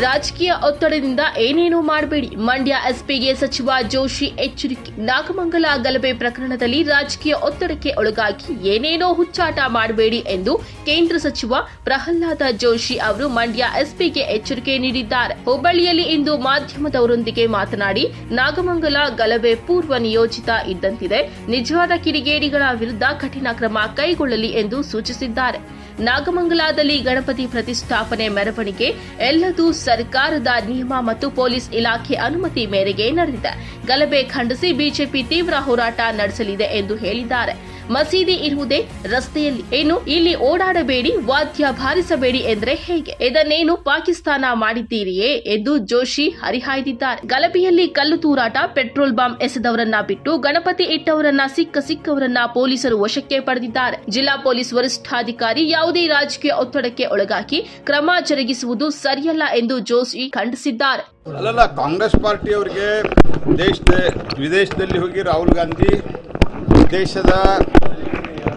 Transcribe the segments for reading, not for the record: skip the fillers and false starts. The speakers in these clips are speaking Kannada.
ರಾಜಕೀಯ ಒತ್ತಡದಿಂದ ಏನೇನೂ ಮಾಡಬೇಡಿ, ಮಂಡ್ಯ ಎಸ್ಪಿಗೆ ಸಚಿವ ಜೋಶಿ ಎಚ್ಚರಿಕೆ. ನಾಗಮಂಗಲ ಗಲಭೆ ಪ್ರಕರಣದಲ್ಲಿ ರಾಜಕೀಯ ಒತ್ತಡಕ್ಕೆ ಒಳಗಾಗಿ ಏನೇನೋ ಹುಚ್ಚಾಟ ಮಾಡಬೇಡಿ ಎಂದು ಕೇಂದ್ರ ಸಚಿವ ಪ್ರಹ್ಲಾದ ಜೋಶಿ ಅವರು ಮಂಡ್ಯ ಎಸ್ಪಿಗೆ ಎಚ್ಚರಿಕೆ ನೀಡಿದ್ದಾರೆ. ಹುಬ್ಬಳ್ಳಿಯಲ್ಲಿ ಇಂದು ಮಾಧ್ಯಮದವರೊಂದಿಗೆ ಮಾತನಾಡಿ, ನಾಗಮಂಗಲ ಗಲಭೆ ಪೂರ್ವ ನಿಯೋಜಿತ ಇದ್ದಂತಿದೆ, ನಿಜವಾದ ಕಿಡಿಗೇಡಿಗಳ ವಿರುದ್ಧ ಕಠಿಣ ಕ್ರಮ ಕೈಗೊಳ್ಳಲಿ ಎಂದು ಸೂಚಿಸಿದ್ದಾರೆ. ನಾಗಮಂಗಲದಲ್ಲಿ ಗಣಪತಿ ಪ್ರತಿಷ್ಠಾಪನೆ ಮೆರವಣಿಗೆ ಎಲ್ಲದೂ ಸರ್ಕಾರದ ನಿಯಮ ಮತ್ತು ಪೊಲೀಸ್ ಇಲಾಖೆ ಅನುಮತಿ ಮೇರೆಗೆ ನಡೆದಿದೆ. ಗಲಭೆ ಖಂಡಿಸಿ ಬಿಜೆಪಿ ತೀವ್ರ ಹೋರಾಟ ನಡೆಸಲಿದೆ ಎಂದು ಹೇಳಿದ್ದಾರೆ. ಮಸೀದಿ ಇರುವುದೇ ರಸ್ತೆಯಲ್ಲಿ, ಏನು ಇಲ್ಲಿ ಓಡಾಡಬೇಡಿ, ವಾದ್ಯ ಬಾರಿಸಬೇಡಿ ಎಂದ್ರೆ ಹೇಗೆ? ಇದನ್ನೇನು ಪಾಕಿಸ್ತಾನ ಮಾಡಿದ್ದೀರಿಯೇ ಎಂದು ಜೋಶಿ ಹರಿಹಾಯ್ದಿದ್ದಾರೆ. ಗಲಭೆಯಲ್ಲಿ ಕಲ್ಲು ತೂರಾಟ, ಪೆಟ್ರೋಲ್ ಬಾಂಬ್ ಎಸೆದವರನ್ನ ಬಿಟ್ಟು ಗಣಪತಿ ಇಟ್ಟವರನ್ನ ಸಿಕ್ಕವರನ್ನ ಪೊಲೀಸರು ವಶಕ್ಕೆ ಪಡೆದಿದ್ದಾರೆ. ಜಿಲ್ಲಾ ಪೊಲೀಸ್ ವರಿಷ್ಠಾಧಿಕಾರಿ ಯಾವುದೇ ರಾಜಕೀಯ ಒತ್ತಡಕ್ಕೆ ಒಳಗಾಗಿ ಕ್ರಮ ಜರುಗಿಸುವುದು ಸರಿಯಲ್ಲ ಎಂದು ಜೋಶಿ ಖಂಡಿಸಿದ್ದಾರೆ. ಅಲ್ಲಲ್ಲ, ಕಾಂಗ್ರೆಸ್ ಪಾರ್ಟಿಯವರಿಗೆ ವಿದೇಶದಲ್ಲಿ ಹೋಗಿ ರಾಹುಲ್ ಗಾಂಧಿ ದೇಶದ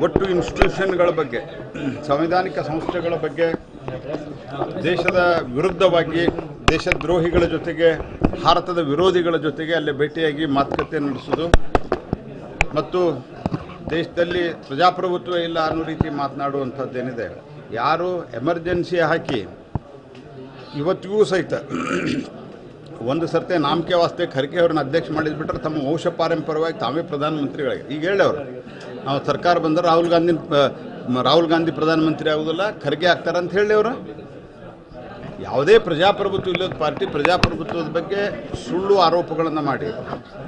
ಒಟ್ಟು ಇನ್ಸ್ಟಿಟ್ಯೂಷನ್ಗಳ ಬಗ್ಗೆ, ಸಂವಿಧಾನಿಕ ಸಂಸ್ಥೆಗಳ ಬಗ್ಗೆ, ದೇಶದ ವಿರುದ್ಧವಾಗಿ ದೇಶದ್ರೋಹಿಗಳ ಜೊತೆಗೆ, ಭಾರತದ ವಿರೋಧಿಗಳ ಜೊತೆಗೆ ಅಲ್ಲಿ ಭೇಟಿಯಾಗಿ ಮಾತುಕತೆ ನಡೆಸೋದು ಮತ್ತು ದೇಶದಲ್ಲಿ ಪ್ರಜಾಪ್ರಭುತ್ವ ಇಲ್ಲ ಅನ್ನೋ ರೀತಿ ಮಾತನಾಡುವಂಥದ್ದೇನಿದೆ, ಯಾರು ಎಮರ್ಜೆನ್ಸಿ ಹಾಕಿ ಇವತ್ತಿಗೂ ಸಹಿತ ಒಂದು ಸರ್ತೆ ನಾಮಕೆ ವಾಸ್ತೆ ಖರ್ಗೆ ಅವ್ರನ್ನ ಅಧ್ಯಕ್ಷ ಮಾಡಿದ್ಬಿಟ್ರೆ ತಮ್ಮ ವಂಶ ಪಾರಂಪರ್ಯವಾಗಿ ತಾವೇ ಪ್ರಧಾನಮಂತ್ರಿಗಳಿಗೆ ಈಗ ಹೇಳವ್ರು, ನಾವು ಸರ್ಕಾರ ಬಂದರೆ ರಾಹುಲ್ ಗಾಂಧಿ ಪ್ರಧಾನಮಂತ್ರಿ ಆಗೋದಿಲ್ಲ, ಖರ್ಗೆ ಆಗ್ತಾರೆ ಅಂತ ಹೇಳಿ ಅವರು. ಯಾವುದೇ ಪ್ರಜಾಪ್ರಭುತ್ವ ಇಲ್ಲದ ಪಾರ್ಟಿ ಪ್ರಜಾಪ್ರಭುತ್ವದ ಬಗ್ಗೆ ಸುಳ್ಳು ಆರೋಪಗಳನ್ನು ಮಾಡಿ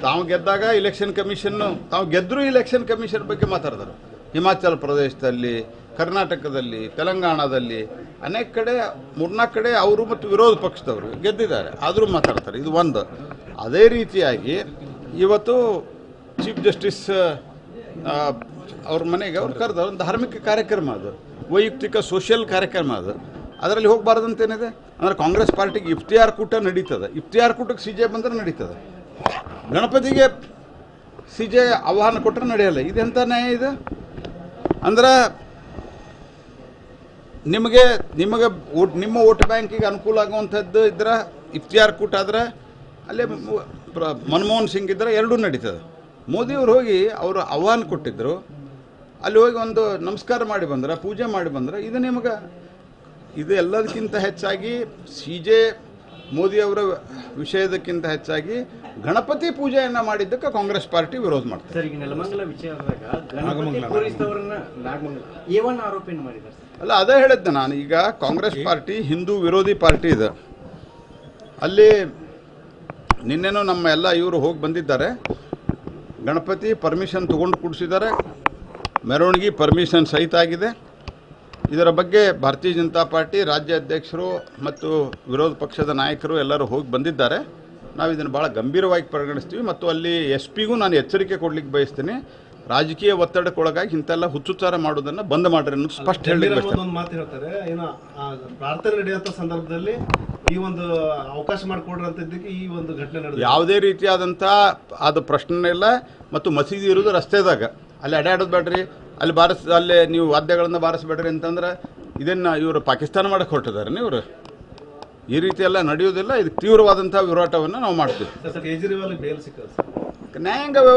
ತಾವು ಗೆದ್ದಾಗ ಇಲೆಕ್ಷನ್ ಕಮಿಷನ್ನು, ತಾವು ಗೆದ್ದರೂ ಇಲೆಕ್ಷನ್ ಕಮಿಷನ್ ಬಗ್ಗೆ ಮಾತಾಡ್ತಾರೆ. ಹಿಮಾಚಲ ಪ್ರದೇಶದಲ್ಲಿ, ಕರ್ನಾಟಕದಲ್ಲಿ, ತೆಲಂಗಾಣದಲ್ಲಿ ಅನೇಕ ಕಡೆ 3-4 ಕಡೆ ಅವರು ಮತ್ತು ವಿರೋಧ ಪಕ್ಷದವರು ಗೆದ್ದಿದ್ದಾರೆ, ಆದರೂ ಮಾತಾಡ್ತಾರೆ. ಇದು ಒಂದು. ಅದೇ ರೀತಿಯಾಗಿ ಇವತ್ತು ಚೀಫ್ ಜಸ್ಟಿಸ್ ಅವ್ರ ಮನೆಗೆ ಅವ್ರು ಕರೆದ ಒಂದು ಧಾರ್ಮಿಕ ಕಾರ್ಯಕ್ರಮ, ಅದು ವೈಯಕ್ತಿಕ ಸೋಷಿಯಲ್ ಕಾರ್ಯಕ್ರಮ, ಅದರಲ್ಲಿ ಹೋಗಬಾರ್ದಂತೇನಿದೆ? ಅಂದರೆ ಕಾಂಗ್ರೆಸ್ ಪಾರ್ಟಿಗೆ ಇಫ್ತಿಯಾರ್ ಕೂಟ ನಡೀತದೆ, ಇಫ್ತಿಯಾರ್ ಕೂಟಕ್ಕೆ CJ ಬಂದರೆ ನಡೀತದೆ, ಗಣಪತಿಗೆ CJ ಆಹ್ವಾನ ಕೊಟ್ಟರೆ ನಡೆಯಲ್ಲ. ಇದೆಂಥ ನ್ಯಾಯ ಇದೆ? ಅಂದ್ರೆ ನಿಮಗೆ ನಿಮ್ಮ ವೋಟ್ ಬ್ಯಾಂಕಿಗೆ ಅನುಕೂಲ ಆಗುವಂಥದ್ದು ಇದ್ರೆ ಇಫ್ತಿಯಾರ್ ಕೂಟ ಆದರೆ ಅಲ್ಲೇ ಮನಮೋಹನ್ ಸಿಂಗ್ ಇದ್ದರೆ ಎರಡೂ ನಡೀತದೆ. ಮೋದಿಯವರು ಹೋಗಿ ಅವರು ಆಹ್ವಾನ ಕೊಟ್ಟಿದ್ದರು, ಅಲ್ಲಿ ಹೋಗಿ ಒಂದು ನಮಸ್ಕಾರ ಮಾಡಿ ಬಂದ್ರೆ, ಪೂಜೆ ಮಾಡಿ ಬಂದ್ರೆ, ಇದು ನಿಮಗೆ ಇದು ಎಲ್ಲದಕ್ಕಿಂತ ಹೆಚ್ಚಾಗಿ CJ ಮೋದಿಯವರ ವಿಷಯದಕ್ಕಿಂತ ಹೆಚ್ಚಾಗಿ ಗಣಪತಿ ಪೂಜೆಯನ್ನು ಮಾಡಿದ್ದಕ್ಕೆ ಕಾಂಗ್ರೆಸ್ ಪಾರ್ಟಿ ವಿರೋಧ ಮಾಡ್ತಾರೆ. ಅಲ್ಲ, ಅದೇ ಹೇಳಿದ್ದೆ ನಾನು. ಈಗ ಕಾಂಗ್ರೆಸ್ ಪಾರ್ಟಿ ಹಿಂದೂ ವಿರೋಧಿ ಪಾರ್ಟಿ ಇದೆ. ಅಲ್ಲಿ ನಿನ್ನೆನೂ ನಮ್ಮ ಎಲ್ಲ ಇವರು ಹೋಗಿ ಬಂದಿದ್ದಾರೆ. ಗಣಪತಿ ಪರ್ಮಿಷನ್ ತೊಗೊಂಡು ಕೂಡಿಸಿದ್ದಾರೆ, ಮೆರವಣಿಗೆ ಪರ್ಮಿಷನ್ ಸಹಿತ ಆಗಿದೆ. ಇದರ ಬಗ್ಗೆ ಭಾರತೀಯ ಜನತಾ ಪಾರ್ಟಿ ರಾಜ್ಯ ಅಧ್ಯಕ್ಷರು ಮತ್ತು ವಿರೋಧ ಪಕ್ಷದ ನಾಯಕರು ಎಲ್ಲರೂ ಹೋಗಿ ಬಂದಿದ್ದಾರೆ. ನಾವು ಇದನ್ನು ಭಾಳ ಗಂಭೀರವಾಗಿ ಪರಿಗಣಿಸ್ತೀವಿ ಮತ್ತು ಅಲ್ಲಿ SP ನಾನು ಎಚ್ಚರಿಕೆ ಕೊಡ್ಲಿಕ್ಕೆ ಬಯಸ್ತೀನಿ. ರಾಜಕೀಯ ಒತ್ತಡಕ್ಕೊಳಗಾಗಿ ಇಂತೆಲ್ಲ ಹುಚ್ಚುಚ್ಚಾರ ಮಾಡೋದನ್ನು ಬಂದ್ ಮಾಡ್ರಿ ಅನ್ನೋದು ಸ್ಪಷ್ಟ ಹೇಳಲಿಕ್ಕೆ ಒಂದು ಮಾತು ಹೇಳ್ತಾರೆ. ಏನು ಪ್ರಾರ್ಥನೆ ನಡೆಯುವಂಥ ಸಂದರ್ಭದಲ್ಲಿ ಈ ಒಂದು ಅವಕಾಶ ಮಾಡಿಕೊಡ್ರಿ ಅಂತ ಇದ್ದಕ್ಕೆ ಈ ಒಂದು ಘಟನೆ ನಡೆದಿದೆ. ಯಾವುದೇ ರೀತಿಯಾದಂಥ ಅದು ಪ್ರಶ್ನೆ ಇಲ್ಲ. ಮತ್ತು ಮಸೀದಿ ಇರೋದು ರಸ್ತೆದಾಗ, ಅಲ್ಲಿ ಅಡ್ಡಾಡೋದು ಬೇಡ್ರಿ, ಅಲ್ಲೇ ನೀವು ವಾದ್ಯಗಳನ್ನು ಬಾರಿಸಬೇಡ್ರಿ ಅಂತಂದ್ರೆ ಇದನ್ನು ಇವರು ಪಾಕಿಸ್ತಾನ ಮಾಡಕ್ಕೆ ಹೊರಟಿದ್ದಾರೆ. ಇವರು ಈ ರೀತಿ ಎಲ್ಲ ನಡೆಯೋದಿಲ್ಲ. ಇದಕ್ಕೆ ತೀವ್ರವಾದಂಥ ಹೋರಾಟವನ್ನು ನಾವು ಮಾಡ್ತೀವಿ. ಕೇಜ್ರಿವಾಲ್ ಬೇಲ್ ಸಿಕ್ಕ ನ್ಯಾಯಾಂಗ